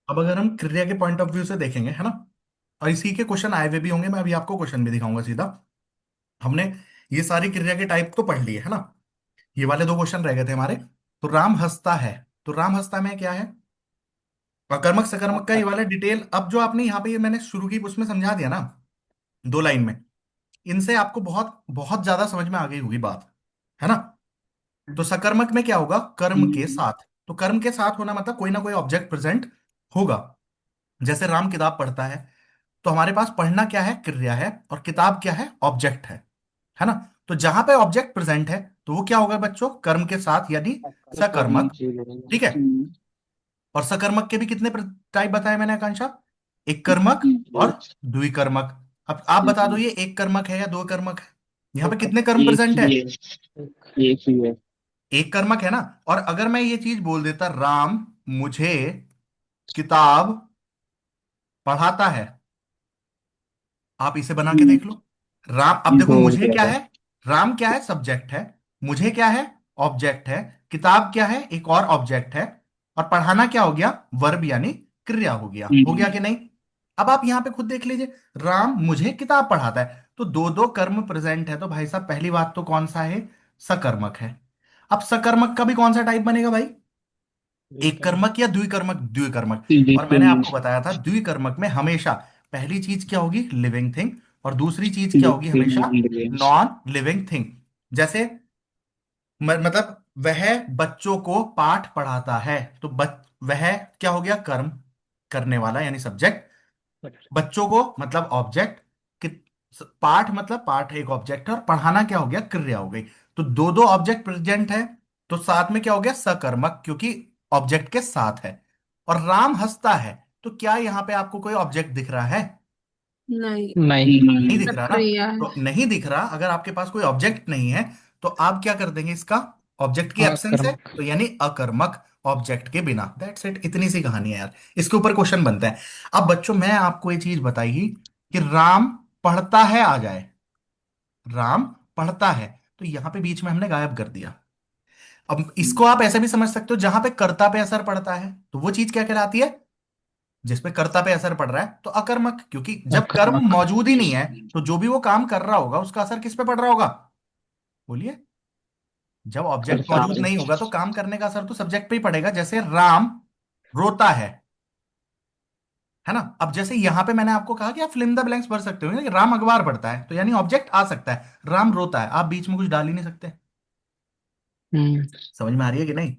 अब अगर हम क्रिया के पॉइंट ऑफ व्यू से देखेंगे, है ना, और इसी के क्वेश्चन आए हुए भी होंगे, मैं अभी आपको क्वेश्चन भी दिखाऊंगा सीधा। हमने ये सारी क्रिया के टाइप तो पढ़ लिए, है ना। ये वाले दो क्वेश्चन रह गए थे हमारे। तो राम हंसता है, तो राम हंसता में क्या है? अकर्मक सकर्मक का ये वाला डिटेल, अब जो आपने यहाँ पे ये मैंने शुरू की उसमें समझा दिया ना, दो लाइन में। इनसे आपको बहुत बहुत ज्यादा समझ में आ गई होगी बात, है ना। तो सकर्मक में क्या होगा? कर्म के साथ। तो कर्म के साथ होना मतलब कोई ना कोई ऑब्जेक्ट प्रेजेंट होगा। जैसे राम किताब पढ़ता है, तो हमारे पास पढ़ना क्या है? क्रिया है, और किताब क्या है? ऑब्जेक्ट है ना। तो जहां पे ऑब्जेक्ट प्रेजेंट है, तो वो क्या होगा बच्चों? कर्म के साथ, यानी सकर्मक। ठीक है। और सकर्मक के भी कितने टाइप बताए मैंने आकांक्षा? एक कर्मक और द्विकर्मक। अब आप बता दो, ये एक कर्मक है या दो कर्मक है? यहाँ पे कितने कर्म एक प्रेजेंट है? ही है। एक ही है। एक कर्मक है ना। और अगर मैं ये चीज बोल देता, राम मुझे किताब पढ़ाता है, आप इसे बना के देख लो। राम, अब देखो दो हो मुझे क्या जाएगा। है? राम क्या है? सब्जेक्ट है। मुझे क्या है? ऑब्जेक्ट है। किताब क्या है? एक और ऑब्जेक्ट है। और पढ़ाना क्या हो गया? वर्ब यानी क्रिया हो गया कि नहीं? अब आप यहां पे खुद देख लीजिए, राम मुझे किताब पढ़ाता है, तो दो दो कर्म प्रेजेंट है, तो भाई साहब पहली बात तो कौन सा है? सकर्मक है। अब सकर्मक का भी कौन सा टाइप बनेगा भाई? एक कर्मक या द्विकर्मक? द्विकर्मक। और मैंने आपको बताया था द्विकर्मक में हमेशा पहली चीज क्या होगी? Living thing. और दूसरी चीज क्या होगी हमेशा? Non living thing. जैसे मतलब वह बच्चों को पाठ पढ़ाता है, तो वह क्या हो गया? कर्म, करने वाला यानी सब्जेक्ट। बच्चों को मतलब ऑब्जेक्ट। कि पाठ मतलब पाठ एक ऑब्जेक्ट है, और पढ़ाना क्या हो गया? क्रिया हो गई। तो दो दो ऑब्जेक्ट प्रेजेंट है, तो साथ में क्या हो गया? सकर्मक, क्योंकि ऑब्जेक्ट के साथ है। और राम हंसता है, तो क्या यहां पे आपको कोई ऑब्जेक्ट दिख रहा है? नहीं। नहीं। नहीं दिख सब रहा ना। क्रिया है। तो नहीं दिख रहा, अगर आपके पास कोई ऑब्जेक्ट नहीं है, तो आप क्या कर देंगे इसका? ऑब्जेक्ट की एब्सेंस है, अकर्मक। तो यानी अकर्मक, ऑब्जेक्ट के बिना। दैट्स इट, इतनी सी कहानी है यार। इसके ऊपर क्वेश्चन बनते हैं। अब बच्चों मैं आपको ये चीज बताइए कि राम पढ़ता है आ जाए, राम पढ़ता है, तो यहां पे बीच में हमने गायब कर दिया। अब इसको आप ऐसे भी समझ सकते हो, जहां पे कर्ता पे असर पड़ता है, तो वो चीज क्या कहलाती है? जिसपे कर्ता पे असर पड़ रहा है, तो अकर्मक, क्योंकि जब कर्म अकर्मक। मौजूद ही नहीं है, तो जो भी वो काम कर रहा होगा उसका असर किस पे पड़ रहा होगा? बोलिए। जब ऑब्जेक्ट कर्ता मौजूद पे। नहीं होगा, तो काम करने का असर तो सब्जेक्ट पे ही पड़ेगा। जैसे राम रोता है ना। अब जैसे यहां पे मैंने आपको कहा कि आप फिल्म द ब्लैंक्स भर सकते हो ना, कि राम अखबार पढ़ता है, तो यानी ऑब्जेक्ट आ सकता है। राम रोता है, आप बीच में कुछ डाल ही नहीं सकते। हम्म। समझ में आ रही है कि नहीं?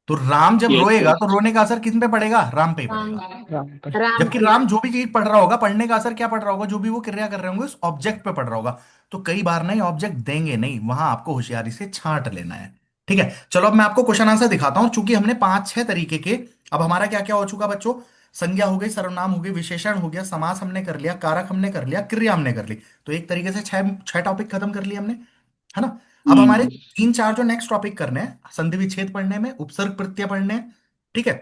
तो राम जब यस रोएगा, तो यस। रोने का असर किस पे पड़ेगा? राम पे ही राम। पड़ेगा। राम पर। राम जबकि पे। राम जो भी चीज पढ़ रहा होगा, पढ़ने का असर क्या पड़ रहा होगा? जो भी वो क्रिया कर रहे होंगे उस ऑब्जेक्ट पे पड़ रहा होगा। तो कई बार नहीं ऑब्जेक्ट देंगे नहीं, वहां आपको होशियारी से छांट लेना है। ठीक है, चलो अब मैं आपको क्वेश्चन आंसर दिखाता हूं। चूंकि हमने पांच छह तरीके के, अब हमारा क्या क्या हो चुका बच्चों? संज्ञा हो गई, सर्वनाम हो गई, विशेषण हो गया, समास हमने कर लिया, कारक हमने कर लिया, क्रिया हमने कर ली। तो एक तरीके से छह छह टॉपिक खत्म कर लिए हमने, है ना। अब हमारे तीन चार जो नेक्स्ट टॉपिक करने हैं, संधि विच्छेद पढ़ने में, उपसर्ग प्रत्यय पढ़ने हैं। ठीक है।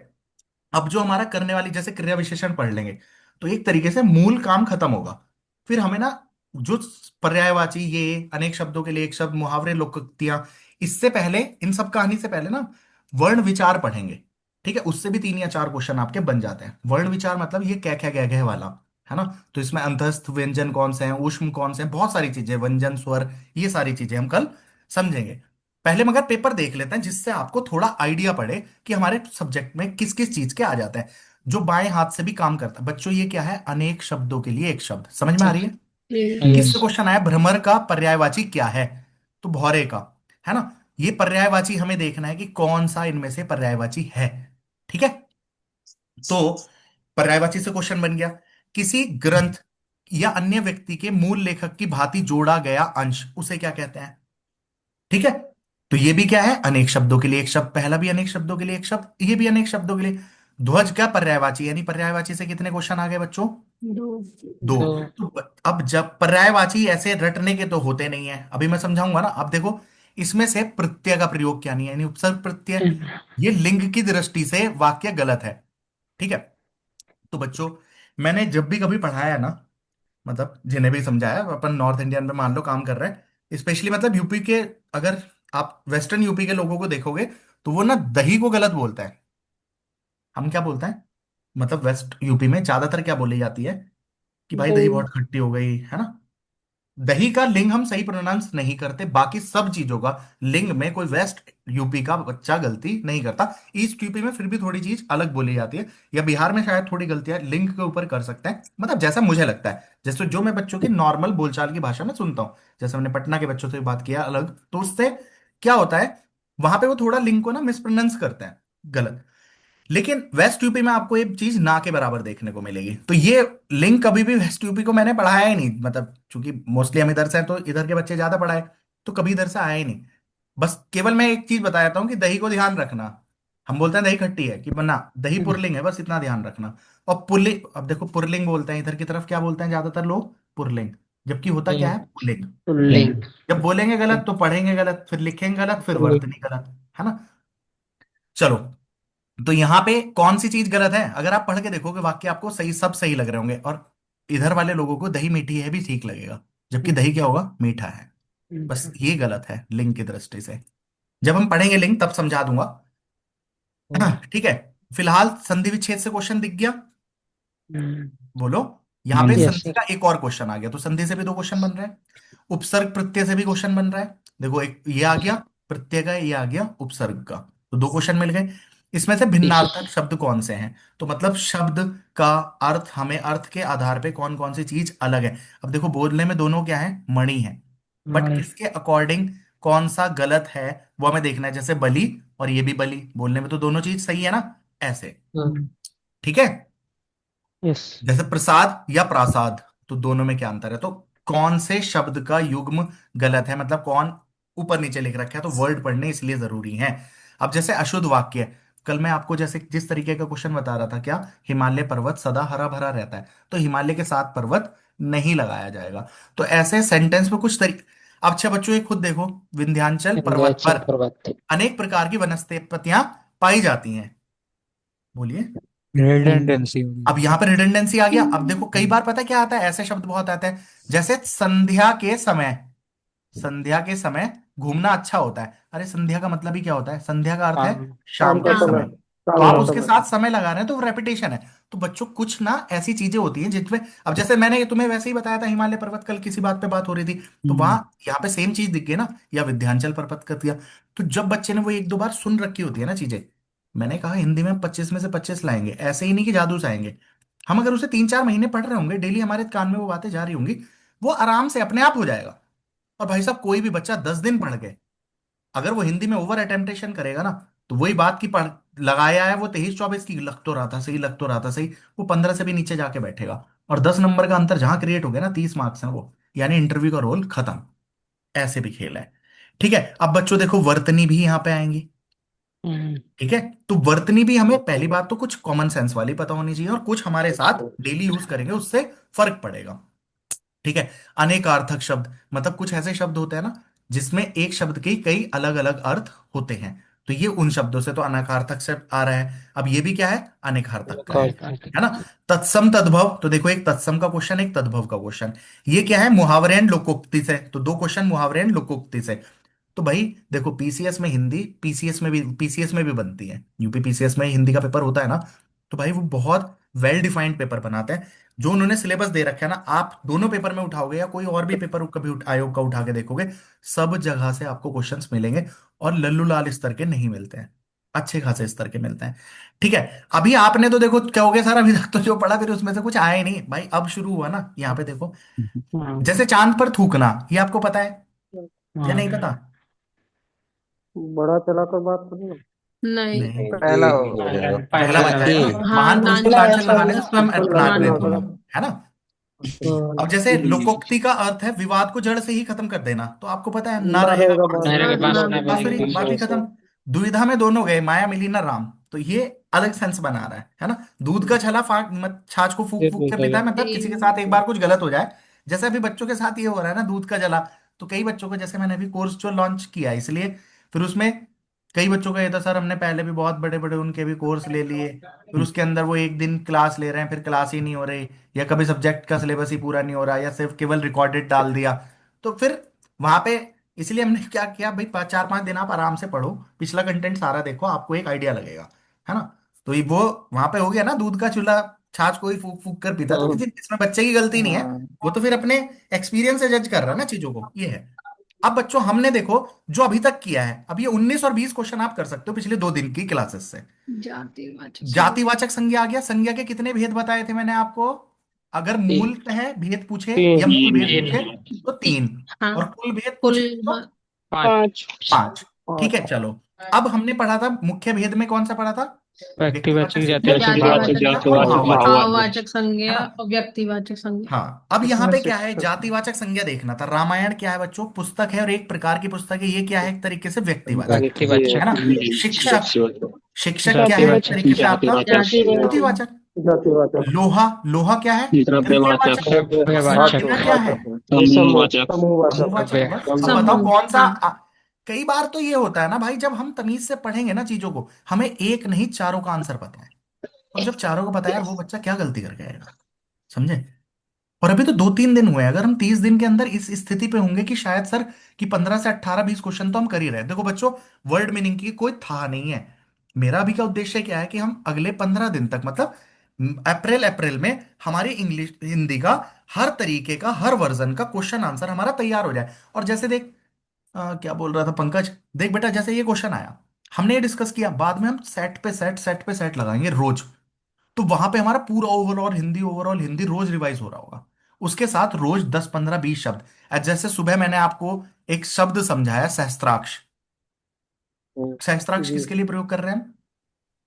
अब जो हमारा करने वाली, जैसे क्रिया विशेषण पढ़ लेंगे, तो एक तरीके से मूल काम खत्म होगा। फिर हमें ना जो पर्यायवाची, ये अनेक शब्दों के लिए एक शब्द, मुहावरे, लोकोक्तियां, इससे पहले, इन सब कहानी से पहले ना वर्ण विचार पढ़ेंगे। ठीक है, उससे भी तीन या चार क्वेश्चन आपके बन जाते हैं। वर्ण विचार मतलब ये क्या क्या गह गह वाला, है ना। तो इसमें अंतस्थ व्यंजन कौन से हैं, ऊष्म कौन से हैं, बहुत सारी चीजें, व्यंजन, स्वर, ये सारी चीजें हम कल समझेंगे। पहले मगर पेपर देख लेते हैं, जिससे आपको थोड़ा आइडिया पड़े कि हमारे सब्जेक्ट में किस किस चीज के आ जाते हैं। जो बाएं हाथ से भी काम करता है बच्चों, ये क्या है? अनेक शब्दों के लिए एक शब्द, समझ में आ रही है? जी। यस। किससे क्वेश्चन आया? भ्रमर का पर्यायवाची क्या है? तो भौरे का, है ना। ये पर्यायवाची हमें देखना है कि कौन सा इनमें से पर्यायवाची है। ठीक है। तो पर्यायवाची से क्वेश्चन बन गया। किसी ग्रंथ या अन्य व्यक्ति के मूल लेखक की भांति जोड़ा गया अंश, उसे क्या कहते हैं? ठीक है। तो ये भी क्या है? अनेक शब्दों के लिए एक शब्द, पहला भी अनेक शब्दों के लिए एक शब्द, ये भी अनेक शब्दों के लिए। ध्वज का पर्यायवाची, यानी पर्यायवाची से कितने क्वेश्चन आ गए बच्चों? दो। दो। दो। तो अब जब पर्यायवाची ऐसे रटने के तो होते नहीं है, अभी मैं समझाऊंगा ना। अब देखो, इसमें से प्रत्यय का प्रयोग क्या नहीं है, यानी उपसर्ग प्रत्यय। ये लिंग की दृष्टि से वाक्य गलत है। ठीक है। तो बच्चों, मैंने जब भी कभी पढ़ाया ना, मतलब जिन्हें भी समझाया, अपन नॉर्थ इंडियन में मान लो काम कर रहे हैं, स्पेशली मतलब यूपी के, अगर आप वेस्टर्न यूपी के लोगों को देखोगे, तो वो ना दही को गलत बोलता है। हम क्या बोलते हैं? मतलब वेस्ट यूपी में ज्यादातर क्या बोली जाती है कि भाई दही दही। बहुत खट्टी हो गई है ना। दही का लिंग हम सही प्रोनाउंस नहीं करते, बाकी सब चीजों का लिंग में कोई वेस्ट यूपी का बच्चा गलती नहीं करता। ईस्ट यूपी में फिर भी थोड़ी चीज अलग बोली जाती है, या बिहार में शायद थोड़ी गलतियां लिंग के ऊपर कर सकते हैं, मतलब जैसा मुझे लगता है, जैसे जो मैं बच्चों की नॉर्मल बोलचाल की भाषा में सुनता हूँ। जैसे हमने पटना के बच्चों से बात किया अलग, तो उससे क्या होता है, वहां पे वो थोड़ा लिंग को ना मिसप्रोनाउंस करते हैं, गलत। लेकिन वेस्ट यूपी में आपको एक चीज ना के बराबर देखने को मिलेगी। तो ये लिंक कभी भी वेस्ट यूपी को मैंने पढ़ाया ही नहीं, मतलब चूंकि मोस्टली हम इधर से हैं तो इधर के बच्चे ज्यादा पढ़ाए, तो कभी इधर से आया ही नहीं। बस केवल मैं एक चीज बता देता हूँ कि दही को ध्यान रखना। हम बोलते हैं दही खट्टी है कि बना, दही पुरलिंग है, बस इतना ध्यान रखना। और पुल्लिंग, अब देखो पुरलिंग बोलते हैं इधर की तरफ, क्या बोलते हैं ज्यादातर लोग, पुरलिंग। जबकि होता क्या है, पुल्लिंग। लिंक। जब बोलेंगे गलत तो पढ़ेंगे गलत, फिर लिखेंगे गलत, फिर वर्तनी गलत, है ना। चलो, तो यहां पे कौन सी चीज गलत है, अगर आप पढ़ के देखोगे वाक्य आपको सही, सब सही लग रहे होंगे, और इधर वाले लोगों को दही मीठी है भी ठीक लगेगा, जबकि दही क्या होगा, मीठा है। बस ये गलत है लिंग की दृष्टि से। जब हम पढ़ेंगे लिंग तब समझा दूंगा। ठीक है। फिलहाल संधि विच्छेद से क्वेश्चन दिख गया, बोलो। यहाँ हाँ पे जी। यस संधि सर। का एक और क्वेश्चन आ गया, तो संधि से भी दो क्वेश्चन बन रहे हैं। उपसर्ग प्रत्यय से भी क्वेश्चन बन रहा है। देखो, एक ये आ गया प्रत्यय का, ये आ गया उपसर्ग का, तो दो क्वेश्चन मिल गए। इसमें से यस भिन्नार्थक शब्द कौन से हैं, तो मतलब शब्द का अर्थ, हमें अर्थ के आधार पे कौन कौन सी चीज अलग है। अब देखो, बोलने में दोनों क्या है, मणि है, बट सर। इसके अकॉर्डिंग कौन सा गलत है वो हमें देखना है। जैसे बलि और ये भी बलि, बोलने में तो दोनों चीज सही है ना, ऐसे। ठीक है। यस। जैसे प्रसाद या प्रासाद, तो दोनों में क्या अंतर है, तो कौन से शब्द का युग्म गलत है, मतलब कौन ऊपर नीचे लिख रखा है, तो वर्ड पढ़ने इसलिए जरूरी है। अब जैसे अशुद्ध वाक्य, कल मैं आपको जैसे जिस तरीके का क्वेश्चन बता रहा था, क्या हिमालय पर्वत सदा हरा भरा रहता है, तो हिमालय के साथ पर्वत नहीं लगाया जाएगा। तो ऐसे सेंटेंस में कुछ तरीके। अब अच्छा बच्चों, ये खुद देखो, विंध्याचल पर्वत विंध्याचल पर पर्वत। अनेक प्रकार की वनस्पतियां पाई जाती हैं, बोलिए। रिडंडेंसी अब होगी। यहां पर रिडंडेंसी आ गया। अब देखो, कई बार पता है क्या आता है, ऐसे शब्द बहुत आते हैं, जैसे संध्या के समय, संध्या के समय घूमना अच्छा होता है। अरे संध्या का मतलब ही क्या होता है, संध्या का अर्थ है शाम। शाम शाम का का समय। समय। तो शाम आप का उसके समय। साथ समय लगा रहे हैं तो वो रेपिटेशन है। तो बच्चों, कुछ ना ऐसी चीजें होती हैं जिसमें, अब जैसे मैंने तुम्हें वैसे ही बताया था हिमालय पर्वत, कल किसी बात पे बात हो रही थी, तो वहां यहाँ पे सेम चीज दिख गई ना, या विंध्याचल पर्वत कर दिया। तो जब बच्चे ने वो एक दो बार सुन रखी होती है ना चीजें, मैंने कहा हिंदी में 25 में से 25 लाएंगे, ऐसे ही नहीं कि जादू से आएंगे। हम अगर उसे 3-4 महीने पढ़ रहे होंगे, डेली हमारे कान में वो बातें जा रही होंगी, वो आराम से अपने आप हो जाएगा। और भाई साहब, कोई भी बच्चा 10 दिन पढ़ के अगर वो हिंदी में ओवर अटेम्पटेशन करेगा ना, तो वही बात की पढ़ लगाया है वो 23-24 की, लग तो रहा था सही, लग तो रहा था सही, वो 15 से भी नीचे जाके बैठेगा। और 10 नंबर का अंतर जहां क्रिएट हो गया ना, 30 मार्क्स है वो, यानी इंटरव्यू का रोल खत्म। ऐसे भी खेल है। ठीक है। अब बच्चों देखो, वर्तनी भी यहां पे आएंगी। ठीक है। तो वर्तनी भी हमें पहली बात तो कुछ कॉमन सेंस वाली पता होनी चाहिए, और कुछ हमारे साथ डेली यूज करेंगे उससे फर्क पड़ेगा। ठीक है। अनेकार्थक शब्द, मतलब कुछ ऐसे शब्द होते हैं ना जिसमें एक शब्द के कई अलग अलग अर्थ होते हैं, तो ये उन शब्दों से, तो अनेकार्थक शब्द आ रहा है। अब ये भी क्या है, अनेकार्थक का है ना। तत्सम तद्भव, तो देखो एक तत्सम का क्वेश्चन, एक तद्भव का क्वेश्चन। ये क्या है, मुहावरे एंड लोकोक्ति से, तो दो क्वेश्चन मुहावरे एंड लोकोक्ति से। तो भाई देखो, पीसीएस में हिंदी, पीसीएस में भी बनती है, यूपी पीसीएस में हिंदी का पेपर होता है ना, तो भाई वो बहुत वेल डिफाइंड पेपर बनाते हैं। जो उन्होंने सिलेबस दे रखा है ना, आप दोनों पेपर में उठाओगे या कोई और भी पेपर कभी आयोग का उठा के देखोगे, सब जगह से आपको क्वेश्चंस मिलेंगे। और लल्लू लाल स्तर के नहीं मिलते हैं, अच्छे खासे स्तर के मिलते हैं। ठीक है। अभी आपने तो देखो क्या हो गया सर, अभी तक तो जो पढ़ा फिर उसमें से कुछ आया ही नहीं भाई, अब शुरू हुआ ना यहाँ पे देखो। जैसे चांद पर थूकना, ये आपको पता है या नहीं पता। बड़ा चला कर बात करो। नहीं, नहीं, पहला हो जाएगा। पहला बन ए। जाएगा। हाँ, महान पुरुष को नानी। लांछन लगाने से स्वयं बिल्कुल नाक लाजमी में होता धोना, है। है ना। अब जैसे लोकोक्ति का अर्थ है विवाद को जड़ से ही खत्म कर देना, तो आपको पता है, ना ना रहेगा रहेगा बांसुरी, हाँ, बांसुरी ना बात। बांसुरी बात ही रहेगा। खत्म। दुविधा में दोनों गए, माया मिली ना राम, तो ये अलग सेंस बना रहा है ना। दूध का छला फाक मत, छाछ को फूक फूक के पीता है, मतलब किसी के साथ एक बार कुछ गलत हो जाए। जैसे अभी बच्चों के साथ ये हो रहा है ना, दूध का जला। तो कई बच्चों को, जैसे मैंने अभी कोर्स जो लॉन्च किया है, इसलिए फिर उसमें कई बच्चों का ये था, सर हमने पहले भी बहुत बड़े बड़े उनके भी कोर्स ले लिए, फिर उसके अंदर वो एक दिन क्लास ले रहे हैं, फिर क्लास ही नहीं हो रही, या कभी सब्जेक्ट का सिलेबस ही पूरा नहीं हो रहा, या सिर्फ केवल रिकॉर्डेड डाल दिया। तो फिर वहां पे, इसलिए हमने क्या किया भाई, 4-5 दिन आप आराम से पढ़ो, पिछला कंटेंट सारा देखो, आपको एक आइडिया लगेगा, है ना। तो ये वो वहां पे हो गया ना, दूध का चूल्हा छाछ कोई फूक फूक कर पीता, तो किसी इसमें बच्चे की गलती नहीं है। हाँ। वो तो फिर अपने एक्सपीरियंस से जज कर रहा है ना चीजों को, ये है। अब बच्चों हमने देखो जो अभी तक किया है, अब ये 19 और 20 क्वेश्चन आप कर सकते हो पिछले 2 दिन की क्लासेस से। जातिवाचक संज्ञा। जातिवाचक संज्ञा आ गया। संज्ञा के कितने भेद बताए थे मैंने आपको? अगर तीन। मूलतः भेद पूछे या तीन। मूल भेद तीन। पूछे तो तीन, हाँ। और कुल भेद कुल। पूछे तो हाँ। पांच। पाँच। पांच। ठीक है पाँच। चलो। अब हमने पढ़ा था मुख्य भेद में कौन सा पढ़ा था? व्यक्तिवाचक व्यक्तिवाचक संज्ञा, जातिवाचक क्रियावाचक जातिवाचक संज्ञा भाववाचक और भाव। भाववाचक संज्ञा, भाववाचक है संज्ञा ना? और व्यक्तिवाचक संज्ञा। हाँ, अब यहाँ इसमें पे क्या है, शिक्षक। जातिवाचक संज्ञा देखना था। रामायण क्या है बच्चों? पुस्तक है, और एक प्रकार की पुस्तक है। ये क्या है? एक तरीके से व्यक्तिवाचक, ये है ना? व्यक्तिवाचक शिक्षक, शिक्षक क्या है? एक जातिवाचक तरीके से आपका जातिवाचक। जातिवाचक। जातिवाचक। लोहा, लोहा क्या है? द्रव्यवाचक। और द्रव्यवाचक सेना क्या है? समूहवाचक। समूहवाचक। बस अब बताओ समूह। कौन सा हाँ। कई बार तो ये होता है ना भाई, जब हम तमीज से पढ़ेंगे ना चीजों को, हमें एक नहीं चारों का आंसर पता है। और जब चारों को पता है यार, वो बच्चा क्या गलती करके आएगा? समझे? और अभी तो 2-3 दिन हुए हैं। अगर हम 30 दिन के अंदर इस स्थिति पे होंगे कि शायद सर कि 15 से 18 20 क्वेश्चन तो हम कर ही रहे हैं। देखो बच्चों, वर्ड मीनिंग की कोई था नहीं है। मेरा अभी का उद्देश्य क्या है कि हम अगले 15 दिन तक, मतलब अप्रैल अप्रैल में हमारी इंग्लिश हिंदी का हर तरीके का, हर वर्जन का क्वेश्चन आंसर हमारा तैयार हो जाए। और जैसे देख, क्या बोल रहा था पंकज, देख बेटा, जैसे ये क्वेश्चन आया, हमने ये डिस्कस किया, बाद में हम सेट पे सेट, सेट पे सेट लगाएंगे रोज। तो वहां पे हमारा पूरा ओवरऑल हिंदी, ओवरऑल हिंदी रोज रिवाइज हो रहा होगा। उसके साथ रोज 10 15 20 शब्द। जैसे सुबह मैंने आपको एक शब्द समझाया, सहस्त्राक्ष। सहस्त्राक्ष जी। किसके लिए प्रयोग कर रहे हैं हम?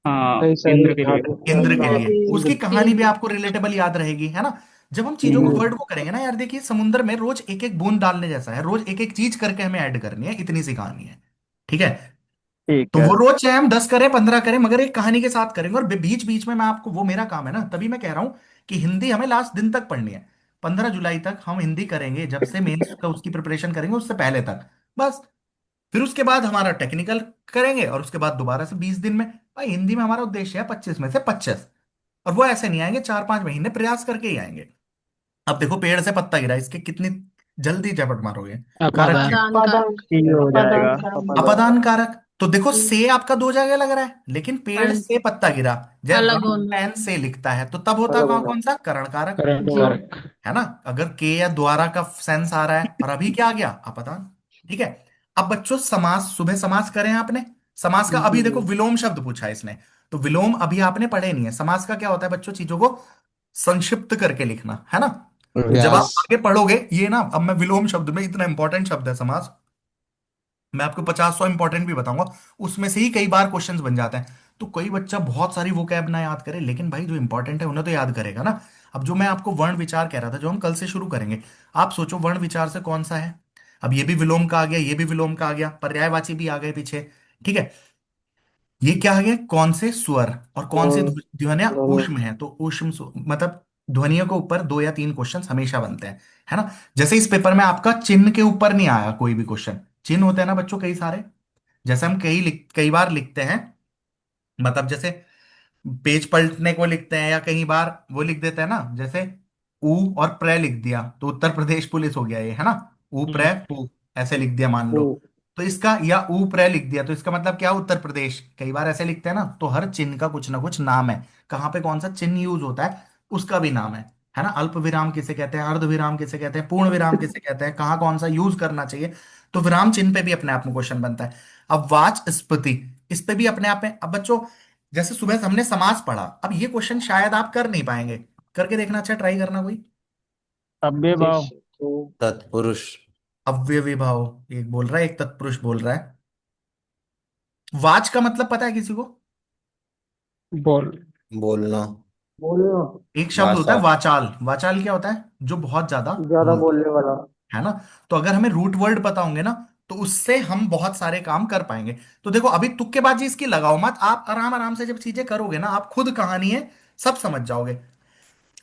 हाँ, कई सारे इंद्र के लिए। इंद्र के हाँ, लिए। इंद्र। उसकी कहानी भी आपको रिलेटेबल याद रहेगी, है ना? जब हम चीजों को, जी। वर्ड को करेंगे ना यार, देखिए समुद्र में रोज एक एक बूंद डालने जैसा है, रोज एक एक चीज करके हमें ऐड करनी है, इतनी सी कहानी है। ठीक है? ठीक तो है। वो रोज चाहे हम 10 करें 15 करें, मगर एक कहानी के साथ करेंगे। और बीच बीच में मैं आपको, वो मेरा काम है ना, तभी मैं कह रहा हूं कि हिंदी हमें लास्ट दिन तक पढ़नी है। 15 जुलाई तक हम हिंदी करेंगे, जब से मेंस का उसकी प्रिपरेशन करेंगे उससे पहले तक, बस। फिर उसके बाद हमारा टेक्निकल करेंगे, और उसके बाद दोबारा से 20 दिन में। भाई हिंदी में हमारा उद्देश्य है 25 में से 25। और वो ऐसे नहीं आएंगे, 4-5 महीने प्रयास करके ही आएंगे। अब देखो, पेड़ से पत्ता गिरा, इसके कितनी जल्दी झपट मारोगे? कारक अपादान। क्या? अपादान अपादान। कारक। ये हो अपादान। जाएगा। अपादान। अपादान कारक। तो देखो, हम्म, से आपका दो जगह लग रहा है, लेकिन पेड़ पर से पत्ता गिरा, जब अलग राम होना। पेन से लिखता है, तो तब होता अलग कौन होगा। कौन सा? करण कारक, करण जी। कारक। है ना? अगर के या द्वारा का सेंस आ रहा है, और अभी क्या आ गया? अपदान। ठीक है। अब बच्चों, समास, सुबह समास करें आपने? समास का अभी जी। देखो विलोम शब्द पूछा है इसने, तो विलोम अभी आपने पढ़े नहीं है। समास का क्या होता है बच्चों? चीजों को संक्षिप्त करके लिखना, है ना? तो जब आप व्यास। आगे पढ़ोगे ये ना, अब मैं विलोम शब्द में, इतना इंपॉर्टेंट शब्द है समास, मैं आपको 50-100 इंपॉर्टेंट भी बताऊंगा। उसमें से ही कई बार क्वेश्चंस बन जाते हैं। तो कोई बच्चा बहुत सारी वोकैब ना याद करे, लेकिन भाई जो इंपॉर्टेंट है उन्हें तो याद करेगा ना। अब जो मैं आपको वर्ण विचार कह रहा था, जो हम कल से शुरू करेंगे, आप सोचो वर्ण विचार से कौन सा है? अब ये भी विलोम का आ गया, ये भी विलोम का आ गया, पर्यायवाची भी आ गए पीछे। ठीक है? ये क्या आ गया? कौन से स्वर और कौन से और ध्वनियां दोनों। ऊष्म है? तो ऊष्म मतलब ध्वनियों के ऊपर 2 या 3 क्वेश्चन हमेशा बनते हैं, है ना? जैसे इस पेपर में आपका चिन्ह के ऊपर नहीं आया कोई भी क्वेश्चन। चिन्ह होते हैं ना बच्चों कई सारे, जैसे हम कई बार लिखते हैं, मतलब जैसे पेज पलटने को लिखते हैं, या कई बार वो लिख देते हैं ना, जैसे ऊ और प्र लिख दिया तो उत्तर प्रदेश पुलिस हो गया ये, है ना? ऊ हम्म। प्र पू, ऐसे लिख दिया मान ओ। लो। तो इसका, या ऊ प्र लिख दिया तो इसका मतलब क्या? उत्तर प्रदेश। कई बार ऐसे लिखते हैं ना, तो हर चिन्ह का कुछ ना कुछ नाम है। कहाँ पे कौन सा चिन्ह यूज होता है उसका भी नाम है ना? अल्प विराम किसे कहते हैं, अर्ध विराम किसे कहते हैं, पूर्ण विराम किसे कहते हैं, कहाँ कौन सा यूज करना चाहिए। तो विराम चिन्ह पे भी अपने आप में क्वेश्चन बनता है। अब वाचस्पति, इस पे भी अपने आप में। अब बच्चों, जैसे सुबह हमने समास पढ़ा, अब ये क्वेश्चन शायद आप कर नहीं पाएंगे, करके देखना, अच्छा ट्राई करना कोई। अव्यय भाव। जैसे तो। तत्पुरुष। अव्ययी भाव, एक बोल रहा है, एक तत्पुरुष बोल रहा है। वाच का मतलब पता है किसी को? बोल। बोलना। बोलना। एक शब्द होता भाषा। है वाचाल। वाचाल क्या होता है? जो बहुत ज्यादा ज्यादा बोलता बोलने वाला। है ना? तो अगर हमें रूट वर्ड पता होंगे ना, तो उससे हम बहुत सारे काम कर पाएंगे। तो देखो, अभी तुक्केबाजी इसकी लगाओ मत, आप आराम आराम से जब चीजें करोगे ना, आप खुद कहानी है सब समझ जाओगे।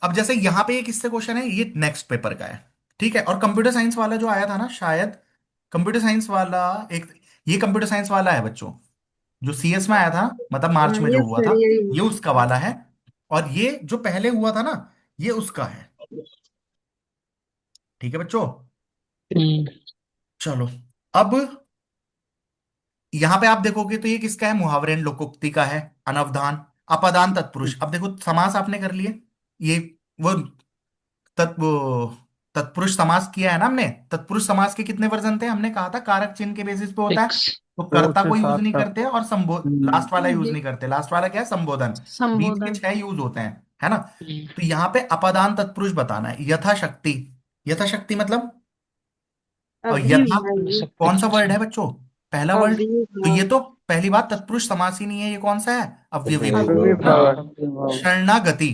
अब जैसे यहां पे एक इससे क्वेश्चन है, ये नेक्स्ट पेपर का है। ठीक है? और कंप्यूटर साइंस वाला जो आया था ना शायद, कंप्यूटर साइंस वाला एक, ये कंप्यूटर साइंस वाला है बच्चों, जो सीएस में आया था, मतलब मार्च हाँ, में ये जो हुआ था, फिर यही ये हुआ। उसका वाला है। और ये जो पहले हुआ था ना, ये उसका है। ठीक है बच्चों? हम्म। चलो। अब यहां पे आप देखोगे तो ये किसका है? मुहावरे लोकोक्ति का है, अनवधान। अपदान तत्पुरुष। अब देखो समास आपने कर लिए, ये वो वो तत्पुरुष समास किया है ना हमने। तत्पुरुष समास के कितने वर्जन थे हमने कहा था, कारक चिन्ह के बेसिस पे होता है। सिक्स। तो फोर कर्ता से को यूज सात नहीं तक। करते और लास्ट वाला यूज ये नहीं करते। लास्ट वाला क्या है, संबोधन। बीच के संबोधन। 6 यूज होते हैं, है ना। तो यहाँ पे अपदान तत्पुरुष बताना है, यथाशक्ति। यथाशक्ति मतलब अभी यथा है ये। शक्ति। कौन सा वर्ड है बच्चों, पहला वर्ड। अभी तो है। ये तो पहली बात तत्पुरुष समास ही नहीं है, ये कौन सा है, अव्ययी भाव। अभी है ना। भाव। हाँ। अभी भाव। शरणागति,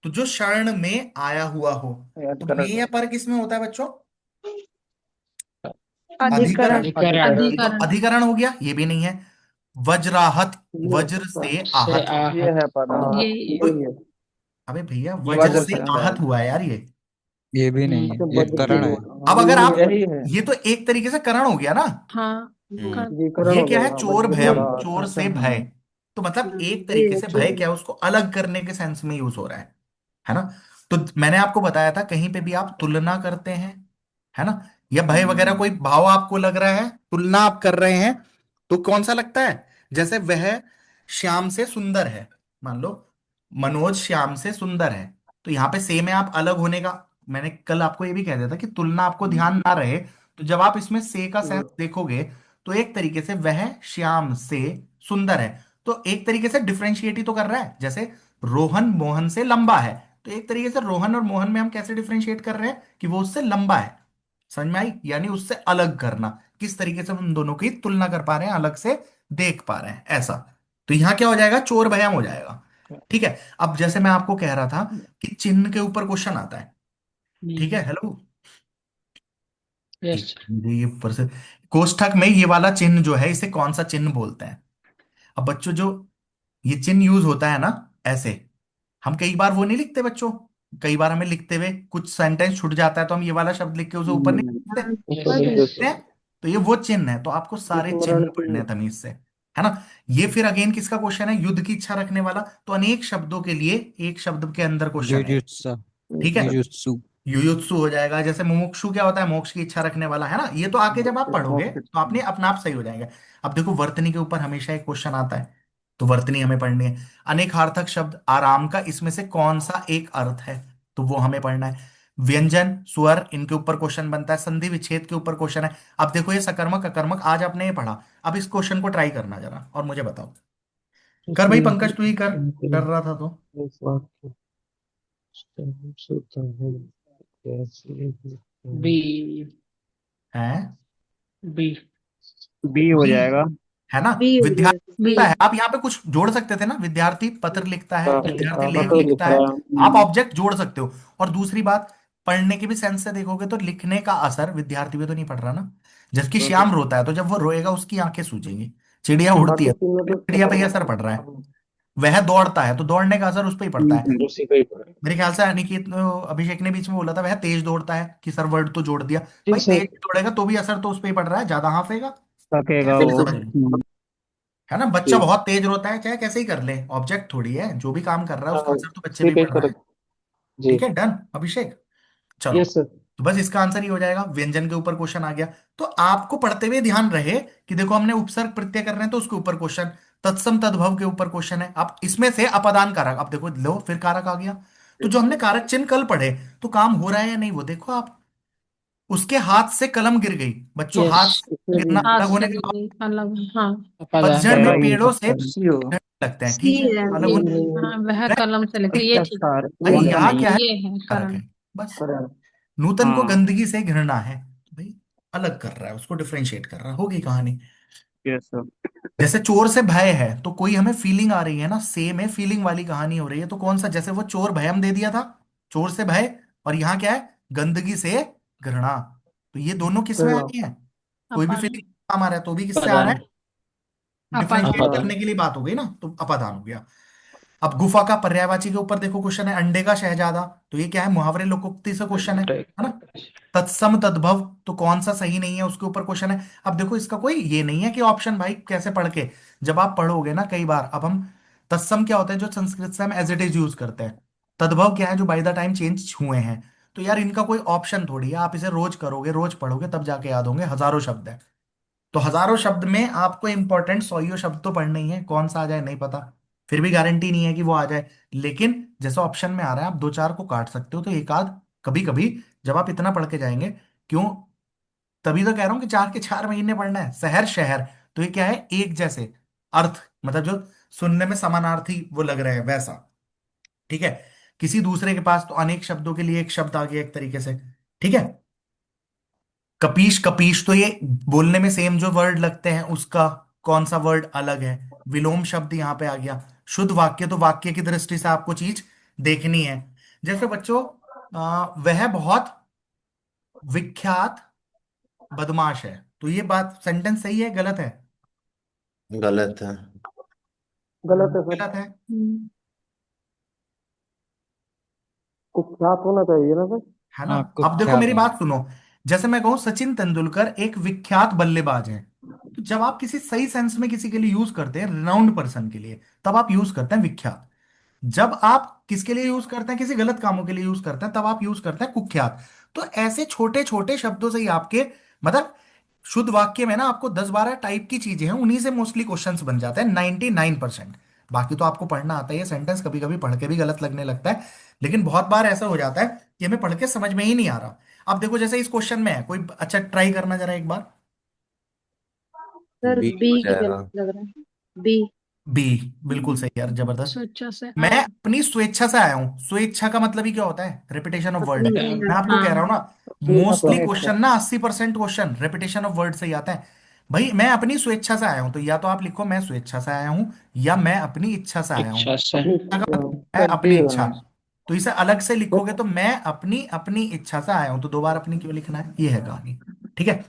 तो जो शरण में आया हुआ हो। याद तो करा में था। या पर किस में होता है बच्चों, अधिकरण। अधिकरण। अधिकरण। ये तो अधिकरण। अधिकरण हो गया, ये भी नहीं है। वज्राहत, ये वज्र से से आहत। ये आहत। है पदा। ये तो ये अबे भैया ये वज्र हो से सकता है। आहत हुआ है यार ये। ये भी नहीं है, तो ये बज के करण ये है। बोल, अब हाँ अगर आप, यही है। ये तो एक तरीके से करण हो गया ना। हाँ। हम्म। कर, ये करण ये हो क्या है, जाएगा चोर वज्र से भयम, राहत। चोर से भय। तो मतलब एक ये तरीके है से भय चोर। क्या है, उसको अलग करने के सेंस में यूज हो रहा है ना। तो मैंने आपको बताया था कहीं पे भी आप तुलना करते हैं, है ना, या भय वगैरह कोई भाव आपको लग रहा है, तुलना आप कर रहे हैं, तो कौन सा लगता है। जैसे वह श्याम से सुंदर है, मान लो मनोज श्याम से सुंदर है। तो यहाँ पे से में आप अलग होने का, मैंने कल आपको ये भी कह दिया था कि तुलना आपको ध्यान ना रहे, तो जब आप इसमें से का सेंस देखोगे, तो एक तरीके से वह श्याम से सुंदर है, तो एक तरीके से डिफरेंशिएट ही तो कर रहा है। जैसे रोहन मोहन से लंबा है, तो एक तरीके से रोहन और मोहन में हम कैसे डिफरेंशिएट कर रहे हैं कि वो उससे लंबा है। समझ में आई, यानी उससे अलग करना, किस तरीके से हम उन दोनों की तुलना कर पा रहे हैं, अलग से देख पा रहे हैं, ऐसा। तो यहां क्या हो जाएगा, चोर भयम हो जाएगा। ठीक है। अब जैसे मैं आपको कह रहा था कि चिन्ह के ऊपर क्वेश्चन आता है। ठीक है, हेलो। यस। एक मुझे ये ऊपर से, कोष्ठक में ये वाला चिन्ह जो है, इसे कौन सा चिन्ह बोलते हैं। अब बच्चों जो ये चिन्ह यूज होता है ना, ऐसे हम कई बार वो नहीं लिखते बच्चों, कई बार हमें लिखते हुए कुछ सेंटेंस छूट जाता है, तो हम ये वाला शब्द लिख के उसे ऊपर नहीं लिखते, ऊपर यस। लिख यस। देते लिखते हैं। तो ये वो चिन्ह है, तो आपको सारे स्मरण चिन्ह पढ़ने चिन्ह। हैं तमीज से, है ना। ये फिर अगेन किसका क्वेश्चन है, युद्ध की इच्छा रखने वाला। तो अनेक शब्दों के लिए एक शब्द के अंदर क्वेश्चन है। जुजुत्सु। ठीक है। जुजुत्सु। युयुत्सु हो जाएगा, जैसे मुमुक्षु क्या होता है, मोक्ष की इच्छा रखने वाला, है ना। ये तो आगे जब आप पढ़ोगे मोक्ष। तो आपने अपना आप सही हो जाएंगे। अब देखो वर्तनी के ऊपर हमेशा एक क्वेश्चन आता है, तो वर्तनी हमें पढ़नी है। अनेकार्थक शब्द आराम का इसमें से कौन सा एक अर्थ है, तो वो हमें पढ़ना है। व्यंजन स्वर इनके ऊपर क्वेश्चन बनता है, संधि विच्छेद के ऊपर क्वेश्चन है। अब देखो ये सकर्मक अकर्मक आज आपने ये पढ़ा, अब इस क्वेश्चन को ट्राई करना जरा और मुझे बताओ। कर भाई पंकज, तू ही कर, कर रहा था तो। इस वाक्य से होता है कैसे होता बी। है बी। बी हो बी, जाएगा। है ना। बी हो विद्यार्थी जाएगा। बी। लिखता है, आप यहाँ पे कुछ जोड़ सकते थे ना, विद्यार्थी पत्र लिखता है, विद्यार्थी लेख पत्र लिख लिखता है। रहा आप है। ऑब्जेक्ट जोड़ सकते हो। और दूसरी बात, पढ़ने के भी सेंस से देखोगे तो लिखने का असर विद्यार्थी पे तो नहीं पड़ रहा ना। जबकि श्याम रोता है, तो जब वो रोएगा उसकी आंखें सूजेंगी। चिड़िया उड़ती बाकी है, तीनों तो चिड़िया पे ही असर पड़ रहा है। वह दौड़ता है, तो दौड़ने का असर उस पर ही पड़ता है। उसी का ही पड़ा। मेरे ख्याल से अनिकेत अभिषेक ने बीच में बोला था वह तेज दौड़ता है, कि सर वर्ड तो जोड़ दिया। जी भाई सर। तेज दौड़ेगा तो भी असर तो उस पर ही पड़ रहा है, ज्यादा हाफेगा। थकेगा कैसे वो। समझ लो, है ना। बच्चा बहुत तेज रोता है चाहे कैसे ही कर ले, ऑब्जेक्ट थोड़ी है, जो भी काम कर रहा है हाँ उसका असर तो बच्चे पे उसी ही का ही पड़ रहा है। फर्क। जी। ठीक है, डन अभिषेक। चलो, यस सर। तो बस इसका आंसर ही हो जाएगा, व्यंजन के ऊपर क्वेश्चन आ गया। तो आपको पढ़ते हुए ध्यान रहे कि देखो हमने उपसर्ग प्रत्यय कर रहे हैं तो उसके ऊपर क्वेश्चन, तत्सम तद्भव के ऊपर क्वेश्चन है। अब इसमें से अपदान कारक, अब देखो लो फिर कारक आ गया। तो जो हमने कारक चिन्ह कल पढ़े, तो काम हो रहा है या नहीं वो देखो आप। उसके हाथ से कलम गिर गई बच्चों, यस। हाथ से इसमें भी गिरना हाथ अलग से होने के बाद, गिरी अलग। हाँ। अपादान। पतझड़ क्या में ही हो पेड़ों से सकता है, सी हो। लगते हैं, सी ठीक है, है अलग ये। सी होने। नहीं हाँ वह वह कलम से लिखे, ये इसका ठीक कार भाई वो है। क्या यहाँ नहीं क्या है, ये है कारक करण। है बस। करण। नूतन को हाँ। गंदगी से घृणा है, तो भाई अलग कर रहा है, उसको डिफरेंशिएट कर रहा है, होगी कहानी। Yes sir. जैसे चोर से भय है, तो कोई हमें फीलिंग आ रही है ना, सेम है, फीलिंग वाली कहानी हो रही है, तो कौन सा, जैसे वो चोर भयम दे दिया था, चोर से भय, और यहाँ क्या है, गंदगी से घृणा। तो ये दोनों किस में आ करण। रही है, कोई भी अपन। फीलिंग काम आ रहा है तो भी किससे आ रहा अपादान। है, डिफरेंशिएट अपादान। अपादान। करने के लिए बात हो गई ना, तो अपादान हो गया। अब गुफा का पर्यायवाची के ऊपर देखो क्वेश्चन है, अंडे का शहजादा, तो ये क्या है, मुहावरे लोकोक्ति से क्वेश्चन है ना। तत्सम तद्भव, तो कौन सा सही नहीं है उसके ऊपर क्वेश्चन है। अब देखो इसका कोई ये नहीं है कि ऑप्शन भाई कैसे पढ़ के, जब आप पढ़ोगे ना कई बार, अब हम तत्सम क्या होता है जो संस्कृत से हम एज इट इज यूज करते हैं, तद्भव क्या है जो बाय द टाइम चेंज हुए हैं। तो यार इनका कोई ऑप्शन थोड़ी है, आप इसे रोज करोगे, रोज पढ़ोगे तब जाके याद होंगे, हजारों शब्द है। तो हजारों शब्द में आपको इंपॉर्टेंट 100 शब्द तो पढ़ने ही है, कौन सा आ जाए नहीं पता। फिर भी गारंटी नहीं है कि वो आ जाए। लेकिन जैसा ऑप्शन में आ रहा है, आप दो चार को काट सकते हो, तो एक आध कभी कभी जब आप इतना पढ़ के जाएंगे, क्यों, तभी तो कह रहा हूं कि 4 के 4 महीने पढ़ना है। शहर शहर, तो ये क्या है, एक जैसे अर्थ, मतलब जो सुनने में समानार्थी वो लग रहे हैं वैसा। ठीक है। किसी दूसरे के पास तो अनेक शब्दों के लिए एक शब्द आ गया एक तरीके से। ठीक है। कपीश कपीश, तो ये बोलने में सेम जो वर्ड लगते हैं उसका कौन सा वर्ड अलग है। विलोम शब्द यहां पे आ गया। शुद्ध वाक्य, तो वाक्य की दृष्टि से आपको चीज देखनी है। जैसे बच्चों, वह बहुत विख्यात बदमाश है, तो ये बात सेंटेंस सही है गलत है? गलत है। गलत है सर। गलत है। हम्म, कुख्यात होना चाहिए ना सर। है ना। हाँ अब देखो कुख्यात मेरी है। बात सुनो। जैसे मैं कहूं सचिन तेंदुलकर एक विख्यात बल्लेबाज है, तो जब आप किसी सही सेंस में किसी के लिए यूज करते हैं, रिनाउंड पर्सन के लिए, तब आप यूज करते हैं विख्यात। जब आप किसके लिए यूज करते हैं, किसी गलत कामों के लिए यूज करते हैं, तब आप यूज करते हैं कुख्यात। तो ऐसे छोटे छोटे शब्दों से ही आपके, मतलब शुद्ध वाक्य में ना आपको 10-12 टाइप की चीजें हैं, उन्हीं से मोस्टली क्वेश्चंस बन जाते हैं 99%। बाकी तो आपको पढ़ना आता ही है, सेंटेंस कभी कभी पढ़ के भी गलत लगने लगता है, लेकिन बहुत बार ऐसा हो जाता है कि हमें पढ़ के समझ में ही नहीं आ रहा। अब देखो जैसे इस क्वेश्चन में है कोई, अच्छा ट्राई करना जरा एक बार। सर बी बी हो गलत जाएगा। लग रहा है। बी। बी। बिल्कुल सही यार, जबरदस्त। स्वेच्छा से मैं आया। अपनी स्वेच्छा से आया हूं, स्वेच्छा का मतलब ही क्या होता है, रिपीटेशन ऑफ वर्ड है। अपनी मैं मेहनत। आपको कह रहा हाँ। हूं ना, अपनी मोस्टली स्वेच्छा। क्वेश्चन ना 80% क्वेश्चन रिपीटेशन ऑफ वर्ड से ही आता है। भाई मैं अपनी स्वेच्छा से आया हूं, तो या तो आप लिखो मैं स्वेच्छा से आया हूं, या मैं अपनी इच्छा से आया हूं। इच्छा से। अपनी इच्छा का मतलब है सर अपनी डी इच्छा। होना तो इसे अलग से लिखोगे चाहिए। तो मैं अपनी अपनी इच्छा से आया हूं, तो दो बार अपनी क्यों लिखना है, ये है कहानी। ठीक है।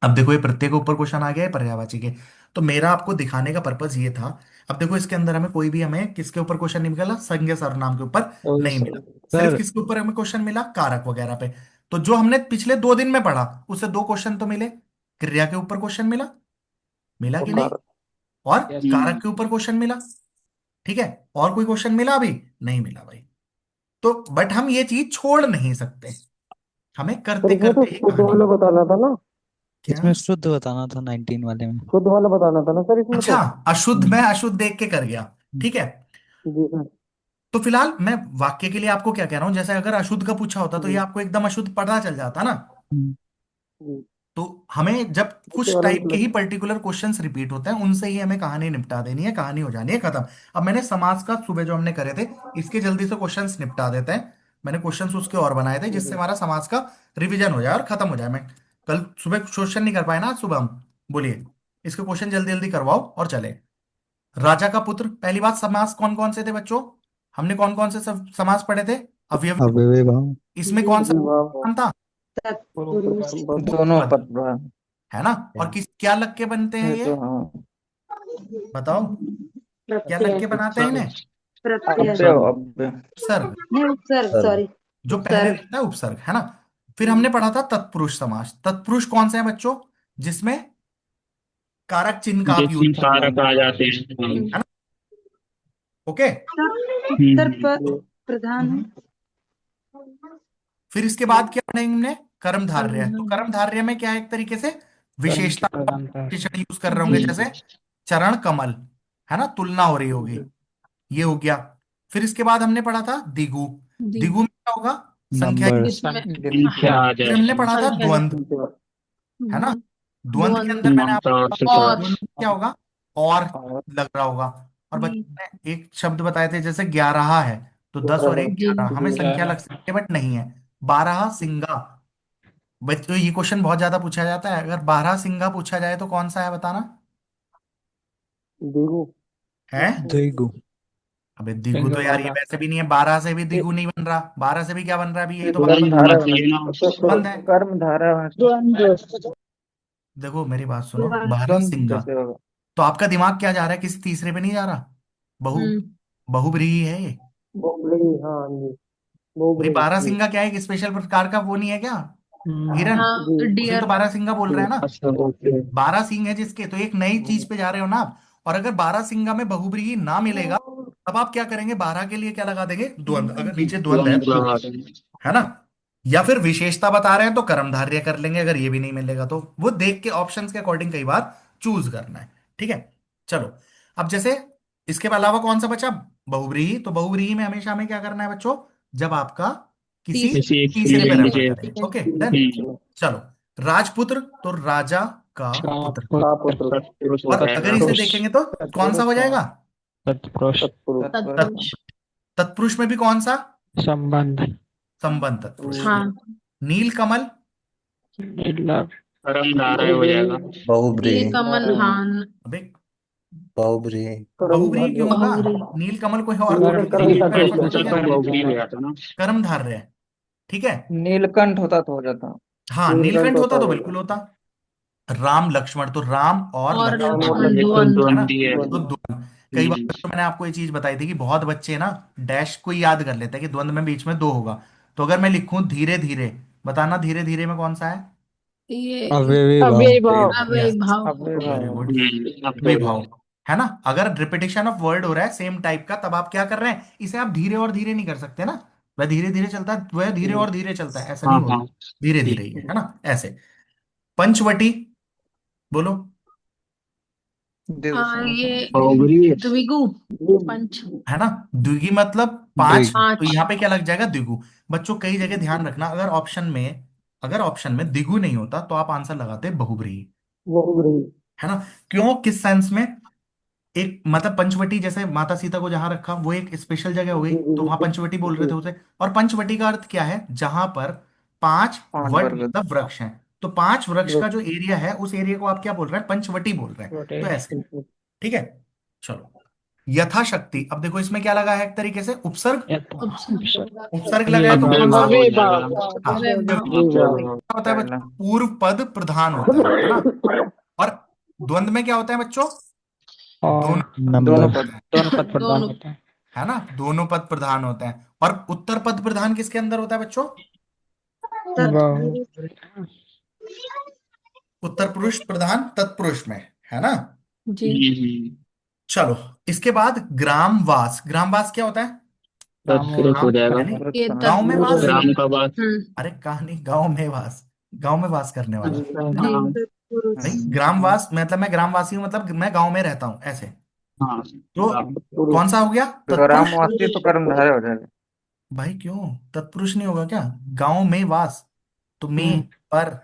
अब देखो ये प्रत्येक के ऊपर क्वेश्चन आ गया है पर्यायवाची के। तो मेरा आपको दिखाने का पर्पज ये था। अब देखो इसके अंदर हमें कोई भी, हमें किसके ऊपर क्वेश्चन नहीं मिला, संज्ञा सर्वनाम के ऊपर वही नहीं मिला। सर। सिर्फ सर किसके ऊपर हमें क्वेश्चन मिला, कारक वगैरह पे। तो जो हमने पिछले 2 दिन में पढ़ा, उससे दो क्वेश्चन तो मिले। क्रिया के ऊपर क्वेश्चन मिला, मिला वो कि नहीं? कार और यस। कारक के ऊपर क्वेश्चन मिला। ठीक है। और कोई क्वेश्चन मिला अभी? नहीं मिला भाई। तो बट हम ये चीज छोड़ नहीं सकते, हमें सर करते इसमें तो करते ही शुद्ध कहानी। वाला बताना था ना। क्या? इसमें शुद्ध बताना था 19 वाले में। शुद्ध वाला बताना था ना सर इसमें अच्छा, तो। अशुद्ध, हम्म, मैं अशुद्ध देख के कर गया। ठीक है। जी सर। तो फिलहाल मैं वाक्य के लिए आपको क्या कह रहा हूं, जैसे अगर अशुद्ध का पूछा होता तो ये जी आपको एकदम अशुद्ध पता चल जाता ना। हम्म, जी। तो हमें जब इसके कुछ बारे में टाइप के ही मतलब। पर्टिकुलर क्वेश्चंस रिपीट होते हैं, उनसे ही हमें कहानी निपटा देनी है, कहानी हो जानी है खत्म। अब मैंने समाज का सुबह जो हमने करे थे, इसके जल्दी से क्वेश्चंस निपटा देते हैं। मैंने क्वेश्चंस उसके और बनाए थे जिससे जी हमारा समाज का रिवीजन हो जाए और खत्म हो जाए। मैं कल सुबह क्वेश्चन नहीं कर पाए ना, आज सुबह हम, बोलिए, इसके क्वेश्चन जल्दी जल्दी करवाओ और चले। राजा का पुत्र, पहली बात, समास कौन कौन से थे बच्चों? हमने कौन कौन से सब समास पढ़े थे? अवयव। अव्ययी भाव। इसमें कौन सा जी वाह वाह। नाम था? तत्पुरुष। दोनों उपपद, पद रहा है ना। और किस क्या लग के बनते हैं है ये, तो हाँ। बताओ, क्या लग प्रत्यय। के बनाते हैं इन्हें? प्रत्यय। अव्यय उपसर्ग। अव्यय। उपसर्ग। नहीं उपसर्ग, सर सॉरी। जो पहले उपसर्ग। लगता है उपसर्ग, है ना। फिर हमने पढ़ा था तत्पुरुष समास। तत्पुरुष कौन से हैं बच्चों? जिसमें कारक चिन्ह का आप यूज जिसमें करते कारक हो, आ जाते हैं। है ना। ओके। उत्तर जी प्रधान है। हम्म। फिर इसके बाद क्या पढ़ेंगे हमने? कर्मधारय है। तो सर्वनाम। कर्मधारय में क्या है, एक तरीके से कर्म विशेषता प्रधानता। विशेषण यूज कर रहे जी। होंगे, जैसे चरण कमल, है ना, तुलना हो रही होगी। जी ये हो गया। फिर इसके बाद हमने पढ़ा था दिगु। दी। दिगु में क्या होगा, संख्या। नंबर। जिसमें संख्या आ फिर हमने जाएगी। पढ़ा था संख्या द्वंद्व, लिखी। है ना। द्वंद। द्वंद्व के द्वंद। अंदर मैंने मानता आपको और बताया, और। सिद्धांत। द्वंद्व में क्या होगा, और और लग रहा होगा। और नहीं। बच्चों ने एक शब्द बताए थे, जैसे 11 है, तो 10 और 1 जी। 11, हमें संख्या लग सकती है बट नहीं है। 12 सिंगा। बच्चों ये क्वेश्चन बहुत ज्यादा पूछा जाता है, अगर 12 सिंगा पूछा जाए तो कौन सा है बताना दिगु। है। द्विगु। अबे दिगु तो यार ये बारह। वैसे भी नहीं है, 12 से भी दिगु नहीं बन रहा, 12 से भी क्या बन रहा है अभी, यही तो बात कर्म बता। धारा द्वंद होना होना चाहिए ना। चाहिए। बंद है। कर्म धारा होना चाहिए। द्वंद्व। देखो मेरी बात सुनो, द्वंद्व। 12 द्वंद्व सिंगा, कैसे होगा। तो आपका दिमाग क्या जा रहा है, किसी तीसरे पे नहीं जा रहा? बहु, हम्म। बहुब्रीही है ये। बोबड़ी हाँ जी। भाई बोबड़ी जी। 12 सिंगा क्या है, एक स्पेशल प्रकार का वो नहीं है क्या, हिरन? हाँ जी उसे तो डियर। 12 सिंगा बोल रहे जी। हैं ना। अच्छा ओके। 12 सिंह है जिसके, तो एक नई चीज पे जा रहे हो ना आप। और अगर 12 सिंगा में बहुब्रीही ना मिलेगा, तब आप क्या करेंगे, 12 के लिए क्या लगा देंगे, द्वंद, अगर नीचे द्वंद है द्वंद तो। लगा देंगे। है ना। या फिर विशेषता बता रहे हैं तो कर्मधारय कर लेंगे, अगर ये भी नहीं मिलेगा तो वो देख के ऑप्शंस के अकॉर्डिंग कई बार चूज करना है। ठीक है। चलो। अब जैसे इसके अलावा कौन सा बचा? बहुव्रीहि। तो बहुव्रीहि में हमेशा हमें क्या करना है बच्चों? जब आपका किसी तीस किसी एक तीसरे पे स्त्रीलिंग रेफर के करें। Okay done. चलो, राजपुत्र तो राजा का पुत्र। का पुत्र। पुरुष और होता है अगर ना। इसे देखेंगे तो कौन सा हो जाएगा? तत्पुरुष। तत्पुरुष। तत् तत्पुरुष। तत्पुरुष में भी कौन सा? संबंध। संबंध तत्पुरुष। हाँ। नील कमल। मतलब कर्मधारय हो जाएगा। बहुब्रीहि। नील कमल हाँ। अबे, बहुब्रीहि। बहुव्रीहि कर्मधारय। क्यों होगा? बहुव्रीहि। नील कमल कोई और वो तो किसी चीज कर्म पे धारय रेफर होता करता नीलकंठ है है। क्या? होता तो बहुव्रीहि हो जाता ना। कर्मधारय है। ठीक है। नीलकंठ होता तो हो जाता। हाँ, नीलकंठ नीलकंठ होता होता तो होगा। बिल्कुल होता। राम लक्ष्मण तो राम और और लक्ष्मण। और लक्ष्मण लक्ष्मण। द्वंद्व। है ना? द्वंद्वी है। तो द्वंद्व। कई बार तो मैंने आपको ये चीज बताई थी कि बहुत बच्चे ना डैश को ही याद कर लेते हैं कि द्वंद्व में बीच में दो होगा। तो अगर मैं लिखूं धीरे धीरे, बताना धीरे धीरे में कौन सा है? ये अव्ययी भाव। अव्ययी भाव। अव्ययी यस, भाव। अव्ययी वेरी भाव। गुड। अव्ययी विभाव। भाव। है ना? अगर रिपीटेशन ऑफ वर्ड हो रहा है सेम टाइप का, तब आप क्या कर रहे हैं? इसे आप धीरे और धीरे नहीं कर सकते ना। वह धीरे धीरे चलता है, वह धीरे और धीरे चलता है, ऐसा नहीं हाँ होता। हाँ। धीरे धीरे ही है ना, ऐसे। पंचवटी। बोलो। दीर्घ समास। ये बहुव्रीहि है। द्विगु। पंच। है ना? द्विगु मतलब पांच। द्विग। तो पांच। यहाँ पे क्या लग जाएगा? द्विगु। बच्चों कई जगह ध्यान रखना, अगर ऑप्शन में द्विगु नहीं होता तो आप आंसर लगाते बहुव्रीहि। बहुब्रीहि। है ना? क्यों, किस सेंस में? एक मतलब पंचवटी, जैसे माता सीता को जहां रखा वो एक स्पेशल जगह हो गई, जी जी तो वहां पंचवटी बोल रहे जी। थे उसे। और पंचवटी का अर्थ क्या है? जहां पर पांच पांच वट वर्ग। मतलब वृक्ष हैं। तो पांच वृक्ष का वृक्ष। जो एरिया है, उस एरिया को आप क्या बोल रहे हैं? पंचवटी बोल रहे हैं। तो ऐसे। ठीक है। चलो, यथाशक्ति। अब देखो इसमें क्या लगा है, एक तरीके से उपसर्ग। उपसर्ग लगा है तो अव्ययी कौन सा? भाव हो अव्ययी भाव। जाएगा। हाँ, अव्यय क्योंकि भाव। जी भाव। क्या होता है पहला। बच्चों? पूर्व पद प्रधान होता है ना? और द्वंद्व में क्या होता है बच्चों? और दोनों दोनों नंबर। पद। दोनों पद प्रधान दोनों। होता है। है ना? दोनों पद प्रधान होते हैं। और उत्तर पद प्रधान किसके अंदर होता है बच्चों? बहु। उत्तर पुरुष प्रधान तत्पुरुष में। है ना? जी। चलो, इसके बाद ग्रामवास। ग्रामवास क्या होता है? तत्पुरुष ग्राम हो जाएगा। यानी ये गांव में वास। तत्पुरुष। राम का बात। अरे कहानी गांव में वास, गांव में वास करने वाला। है ना? हाँ नहीं, हम्म। ग्रामवास मतलब मैं ग्रामवासी हूं, मतलब मैं गांव में रहता हूं, ऐसे। हाँ। तो राम। कौन सा हो गया? तत्पुरुष। ग्रामवासी तो कर्मधारय हो जाएगा। भाई क्यों? तत्पुरुष नहीं होगा क्या? गांव में वास। तो में हम्म। पर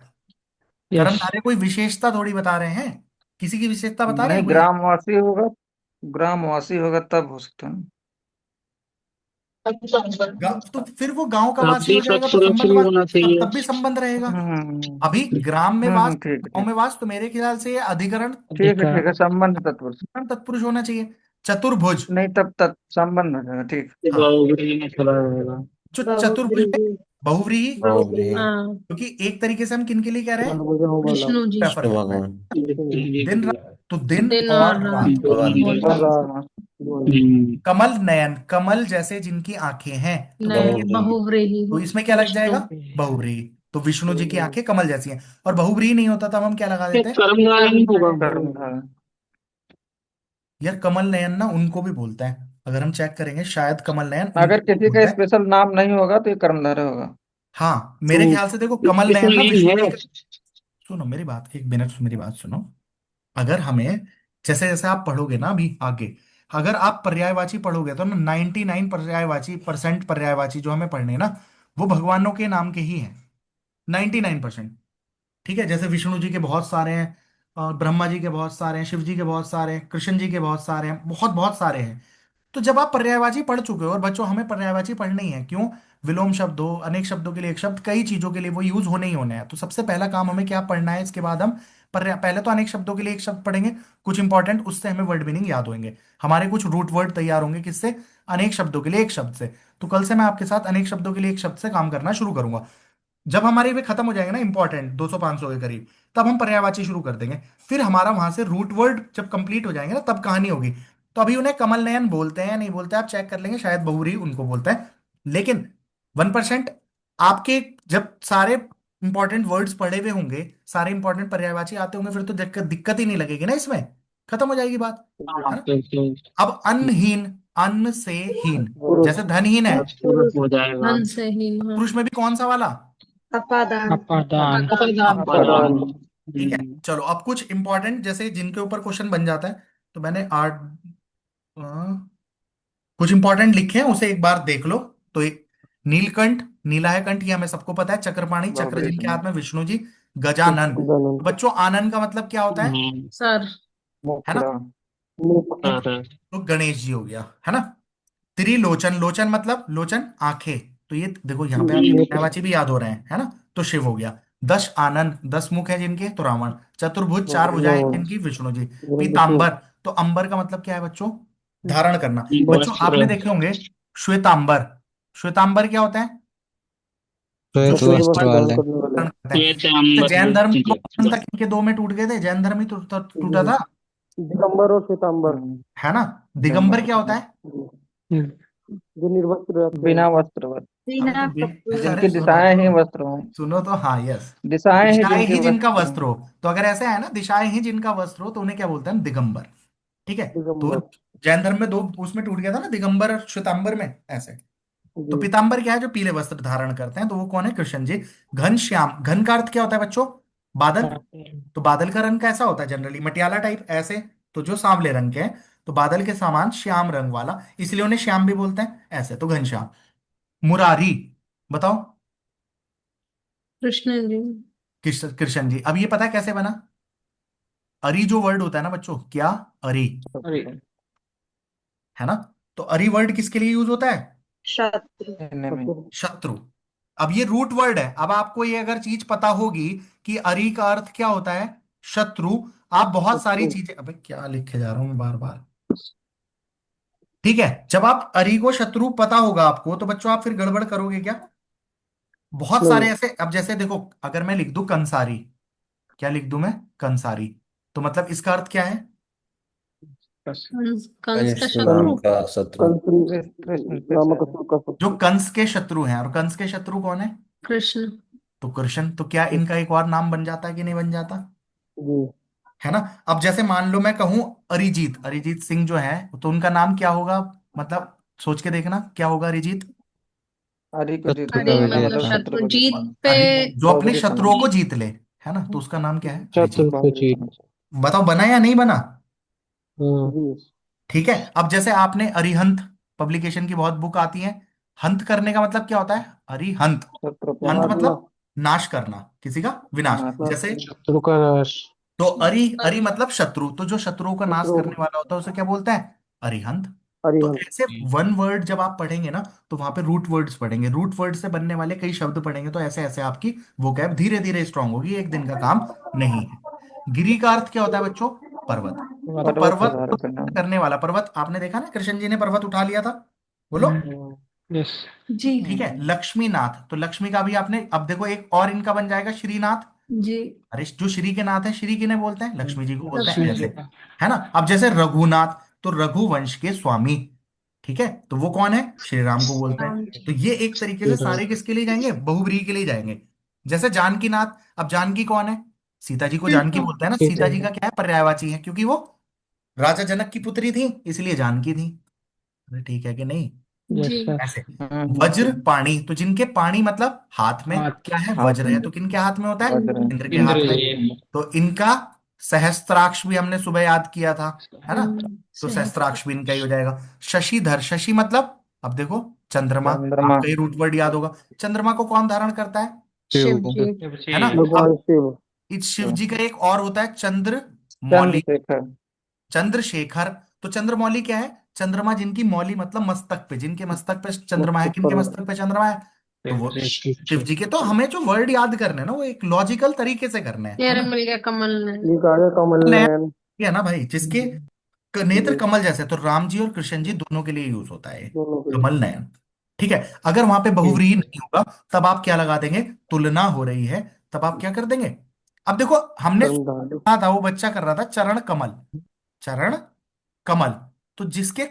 यस। कर्मधारय कोई विशेषता थोड़ी बता रहे हैं, किसी की विशेषता बता रहे नहीं, हैं कोई? ग्रामवासी होगा। ग्रामवासी होगा तब हो सकता है ना। तो फिर वो गांव का तब वासी भी हो जाएगा, तो तत्पुरुष संबंध ही होना चाहिए। तब भी संबंध रहेगा। हम्म। अभी ग्राम में वास, ठीक है गांव ठीक। में वास, तो मेरे ख्याल से ये अधिकरण ठीक है अधिकार। ठीक है, संबंध तत्पुरुष। तत्पुरुष होना चाहिए। चतुर्भुज। नहीं, तब तक संबंध हो जाएगा। ठीक। हाँ, बहुव्रीहि में चला रहेगा। जो चतुर्भुज है, बहुव्रीहि। बहुब्रीहि। हाँ। क्योंकि एक तरीके से हम किन के लिए कह रहे हैं? चतुर्भुजों वाला। विष्णु जी। रेफर विष्णु कर रहे हैं। भगवान। दिन रात, तो दिन दिन और और रात। रात। द्वंद्व। द्वंद्व रात। समास। द्वंद्व। कमल नयन, कमल जैसे जिनकी आंखें हैं, तो क्या नयन ये? बहुब्रीहि। बहुव्रीहि। तो इसमें क्या लग विष्णु। जाएगा? बहुव्रीहि। तो विष्णु जी की आंखें कमल जैसी हैं। और बहुव्रीहि नहीं होता तब हम क्या लगा ये देते? कर्मधारय नहीं होगा। कर्मधारय। यार कमल नयन ना उनको भी बोलते हैं, अगर हम चेक करेंगे शायद कमल नयन अगर उनको भी किसी का बोलते हैं। स्पेशल नाम नहीं होगा तो ये कर्मधारय होगा। हाँ, मेरे तो ख्याल से देखो कमल इसमें नयन ना नहीं विष्णु जी है। का। सुनो मेरी बात, एक मिनट मेरी बात सुनो। अगर हमें, जैसे जैसे आप पढ़ोगे ना अभी आगे, अगर आप पर्यायवाची पढ़ोगे तो ना 99 पर्यायवाची परसेंट पर्यायवाची जो हमें पढ़ने हैं ना, वो भगवानों के नाम के ही हैं। 99%। ठीक है? जैसे विष्णु जी के बहुत सारे हैं, और ब्रह्मा जी के बहुत सारे हैं, शिव जी के बहुत सारे हैं, कृष्ण जी के बहुत सारे हैं, बहुत बहुत सारे हैं। तो जब आप पर्यायवाची पढ़ चुके हो, और बच्चों हमें पर्यायवाची पढ़नी है, क्यों? विलोम शब्द हो, अनेक शब्दों के लिए एक शब्द, कई चीजों के लिए वो यूज होने ही होने हैं। तो सबसे पहला काम हमें क्या पढ़ना है? इसके बाद हम पर्याय, पहले तो अनेक शब्दों के लिए एक शब्द पढ़ेंगे, कुछ इंपॉर्टेंट, उससे हमें वर्ड मीनिंग याद होंगे। हमारे कुछ रूट वर्ड तैयार होंगे, किससे? अनेक शब्दों के लिए एक शब्द से। तो कल से मैं आपके साथ अनेक शब्दों के लिए एक शब्द से काम करना शुरू करूंगा। जब हमारे वे खत्म हो जाएंगे ना इंपॉर्टेंट 200-500 के करीब, तब हम पर्यायवाची शुरू कर देंगे। फिर हमारा वहां से रूट वर्ड जब कंप्लीट हो जाएंगे ना, तब कहानी होगी। तो अभी उन्हें कमल नयन बोलते हैं या नहीं बोलते, आप चेक कर लेंगे, शायद बहुरी उनको बोलते हैं। लेकिन 1% आपके जब सारे इंपॉर्टेंट वर्ड्स पढ़े हुए होंगे, सारे इंपॉर्टेंट पर्यायवाची आते होंगे, फिर तो दिक्कत दिक्कत ही नहीं लगेगी ना इसमें, खत्म हो जाएगी बात। हाँ है ना? तो अब अन्नहीन, अन्न से हीन, पुरुष। जैसे धनहीन है, तत्पुरुष हो जाएगा। धन से ही। हाँ। पुरुष में भी कौन सा वाला? अपादान। अपादान। अपादान। अपादान। ठीक है। चलो, अब कुछ इंपॉर्टेंट जैसे जिनके ऊपर क्वेश्चन बन जाता है, तो मैंने आठ कुछ इंपॉर्टेंट लिखे हैं उसे एक बार देख लो। तो एक नीलकंठ, नीला है कंठ, ये हमें सबको पता है। चक्रपाणी, चक्र जिनके विष्णु हाथ में, विष्णु जी। गजानन, तो गजानन। बच्चों आनन का मतलब क्या होता है? सर। है ना? मुखड़ा मुख। मुख, तो गणेश जी हो गया, है ना? त्रिलोचन, लोचन मतलब लोचन, आंखें। तो ये देखो यहाँ पे आपके नेत्र। पर्यायवाची भी याद हो रहे हैं, है ना? तो शिव हो गया। दश आनन, 10 मुख है जिनके, तो रावण। चतुर्भुज, 4 भुजाएं हैं रावण। जिनकी, विष्णु जी। विष्णु। पीतांबर, तो अंबर का मतलब क्या है बच्चों? धारण करना। बच्चों वस्त्र। आपने देखे होंगे श्वेतांबर, श्वेतांबर क्या होता है? जो श्वेत सफेद वस्त्र वस्त्र श्वेत धारण वाले। करने वाले। धारण करते हैं। श्वेत जैसे अंबर जैन धर्म ठीक तो है। कौन था, इनके दो में टूट गए थे, जैन धर्म ही टूटा जी। था, दिगंबर और श्वेतांबर। है ना? दिगंबर दिगंबर क्या होता है? जी। जो निर्वस्त्र रहते हैं। बिना वस्त्र अबे तो बिना कपड़े। अरे जिनकी सुनो दिशाएं तो, ही वस्त्र हो। सुनो तो, हाँ यस। दिशाएं ही दिशाएं जिनके ही जिनका वस्त्र वस्त्र हो, तो अगर ऐसे है ना, दिशाएं ही जिनका वस्त्र हो, तो उन्हें क्या बोलते हैं? दिगंबर। ठीक है। तो दिगंबर। जैन धर्म में दो उसमें टूट गया था ना, दिगंबर और श्वेतांबर में, ऐसे। तो जी। पीतांबर क्या है? जो पीले वस्त्र धारण करते हैं, तो वो कौन है? कृष्ण जी। घन श्याम, घन का अर्थ क्या होता है बच्चों? बादल। तो बादल का रंग कैसा होता है जनरली? मटियाला टाइप, ऐसे। तो जो सांवले रंग के हैं, तो बादल के समान श्याम रंग वाला, इसलिए उन्हें श्याम भी बोलते हैं, ऐसे। तो घनश्याम। मुरारी, बताओ। कृष्ण जी। कृष्ण, कृष्ण जी। अब ये पता है कैसे बना? अरी जो वर्ड होता है ना बच्चों, क्या? अरी, अरे है ना? तो अरी वर्ड किसके लिए यूज होता है? शत्रु। एनिमी। शत्रु। शत्रु। अब ये रूट वर्ड है। अब आपको ये अगर चीज पता होगी कि अरी का अर्थ क्या होता है, शत्रु, आप बहुत सारी शत्रु। चीजें, अबे क्या लिखे जा रहा हूं मैं बार बार। ठीक है, जब आप अरी को शत्रु पता होगा आपको, तो बच्चों आप फिर गड़बड़ करोगे क्या? बहुत नहीं। सारे ऐसे, अब जैसे देखो, अगर मैं लिख दूं कंसारी, क्या लिख दूं मैं? कंसारी। तो मतलब इसका अर्थ क्या है? कंस का कंस नाम शत्रु। का शत्रु। कंत्री कृष्ण के नामक साथ असुर का जो शत्रु। कंस के शत्रु हैं, और कंस के शत्रु कौन है? कृष्ण। तो कृष्ण। तो क्या इनका एक और नाम बन जाता है कि नहीं बन जाता? जी। है ना? अब जैसे मान लो मैं कहूं अरिजीत, अरिजीत सिंह जो है, तो उनका नाम क्या होगा? मतलब सोच के देखना, क्या होगा अरिजीत? हरि को जीत शत्रु का अरे लेना मतलब मतलब विजेता। शत्रु शत्रु को जीत जीतना। पे। जो अपने बहुबली शत्रुओं को जीत। जीत ले, है ना? तो उसका नाम क्या है? अरिजीत। शत्रु को जीत। बताओ बना या नहीं बना? हाँ। जी। ठीक है। अब जैसे आपने अरिहंत पब्लिकेशन की बहुत बुक आती है, हंत करने का मतलब क्या होता है? अरिहंत। शत्रु को हंत मारना। मारना। मतलब नाश करना, किसी का विनाश। नाश नाश जैसे, करना। शत्रु का नाश। तो अरि, अरि मतलब शत्रु, तो जो शत्रुओं का नाश शत्रु। करने वाला होता है उसे क्या बोलते हैं? अरिहंत। तो अरिहंत। ऐसे वन वर्ड जब आप पढ़ेंगे ना, तो वहां पे रूट वर्ड्स पढ़ेंगे, रूट वर्ड से बनने वाले कई शब्द पढ़ेंगे, तो ऐसे ऐसे आपकी वोकैब धीरे धीरे स्ट्रांग होगी, एक दिन का काम नहीं है। गिरी का अर्थ क्या होता है बच्चों? पर्वत। तो पर्वत पर्वत आधार को पे नाम। करने वाला, पर्वत आपने देखा ना, कृष्ण जी ने पर्वत उठा लिया था, बोलो। यस। जी। ठीक है। लक्ष्मी नाथ, तो लक्ष्मी का भी आपने, अब देखो एक और इनका बन जाएगा श्रीनाथ। जी। अरे जो श्री के नाथ है, श्री किन्हें बोलते हैं? लक्ष्मी जी को बोलते हैं, लक्ष्मी ऐसे। जी। है ना? अब जैसे रघुनाथ, तो रघुवंश के स्वामी। ठीक है, तो वो कौन है? श्री राम को बोलते राम हैं। तो जी। ये एक तरीके से सारे किसके लिए जाएंगे? बहुव्रीहि के लिए जाएंगे। जैसे जानकी नाथ, अब जानकी कौन है? सीता जी को जानकी सीता। बोलते हैं ना, ठीक सीता है। जी का क्या है? पर्यायवाची है, क्योंकि वो राजा जनक की पुत्री थी, इसलिए जानकी थी। अरे ठीक है कि नहीं? जी। Yes sir. ऐसे। वज्र पाणी, तो जिनके पाणी मतलब हाथ में, हाथ। क्या है? हाथ वज्र है, में तो किनके हाथ में होता है? वज्र। इंद्र के हाथ इंद्र में। जी। तो इनका सहस्त्राक्ष भी हमने सुबह याद किया था, है ना? तो सहस्त्र। सहस्त्राक्ष भी इनका ही हो जाएगा। शशिधर, शशि मतलब, अब देखो, चंद्रमा। चंद्रमा। आपका ही रूट वर्ड याद होगा। चंद्रमा को कौन धारण करता है? शिव शिव। जी। जब है ना? से। भगवान अब शिव। इस शिव जी का एक और होता है चंद्र मौली, चंद्रशेखर। चंद्रशेखर। तो चंद्रमौली क्या है? चंद्रमा जिनकी मौली मतलब मस्तक पे, जिनके मस्तक पे चंद्रमा है, मस्तक किनके पर है। मस्तक पे चंद्रमा है? तो वो शिव शिव जी। जी के। तो हमें जो वर्ड याद करने हैं ना, वो एक लॉजिकल तरीके से करने हैं, है तेरे ना? मिल गया कमल ने। ये कहा कमल नयन, नयन। ये है ना भाई, जिसके नेत्र जी। कमल जैसे, तो राम जी और कृष्ण जी दोनों के लिए यूज होता है ये, दोनों के लिए। कमल नयन। ठीक है। अगर वहां पे बहुव्रीहि नहीं होगा, तब आप क्या लगा देंगे? तुलना हो रही है, तब आप क्या कर देंगे? अब देखो, हमने कर्मधारय। सुना था, वो बच्चा कर रहा था चरण कमल, चरण कमल। तो जिसके,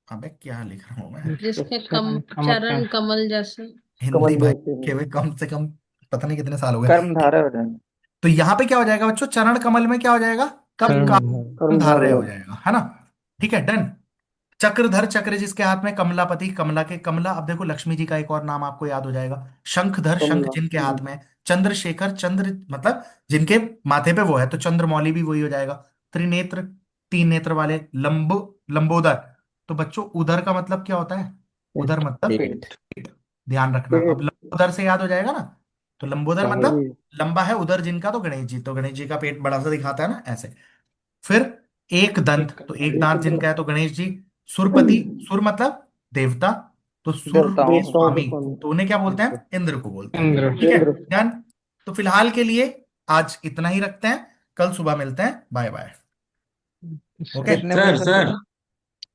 अबे क्या लिख रहा हूं मैं? जिसके चरण कमल का। चरण कमल जैसे। हिंदी कमल भाई जैसे के हैं। हुए कम से कम पता नहीं कितने साल हो गए। कर्मधारय हो जाएगा। तो यहां पे क्या हो जाएगा बच्चों? चरण कमल में क्या हो जाएगा? कब का? चरण। धार्य कर्मधारय। हो जाएगा, है ना? ठीक है, डन। चक्रधर, चक्र जिसके हाथ में, कमलापति, कमला के कमला। अब देखो लक्ष्मी जी का एक और नाम आपको याद हो जाएगा। शंखधर, शंख कमला। जिनके हाथ में है। चंद्रशेखर, चंद्र मतलब जिनके माथे पे वो है, तो चंद्रमौली भी वही हो जाएगा। त्रिनेत्र, 3 नेत्र वाले। लंबोदर, तो बच्चों उदर का मतलब क्या होता है? उदर मतलब पेट। पेट। ध्यान रखना, अब पेट। लंबोदर से याद हो जाएगा ना। तो लंबोदर हाँ मतलब जी। लंबा है उदर जिनका, तो गणेश जी, तो गणेश जी का पेट बड़ा सा दिखाता है ना ऐसे। फिर एक दंत, एक तो एक एक दांत जिनका है दंत। तो गणेश जी। सुरपति, सुर मतलब देवता, तो सुर के देवताओं देवताओं के स्वामी, स्वामी। तो उन्हें क्या बोलते अच्छा। हैं? इंद्र को बोलते हैं। इंद्र। ठीक है, इंद्र। डन। तो फिलहाल के लिए आज इतना ही रखते हैं, कल सुबह मिलते हैं, बाय बाय। ओके। कितने बजे सर सर सर मिले?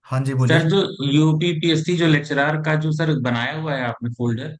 हाँ जी सर बोलिए। जो यूपीपीएससी जो लेक्चरार का जो सर बनाया हुआ है आपने फोल्डर,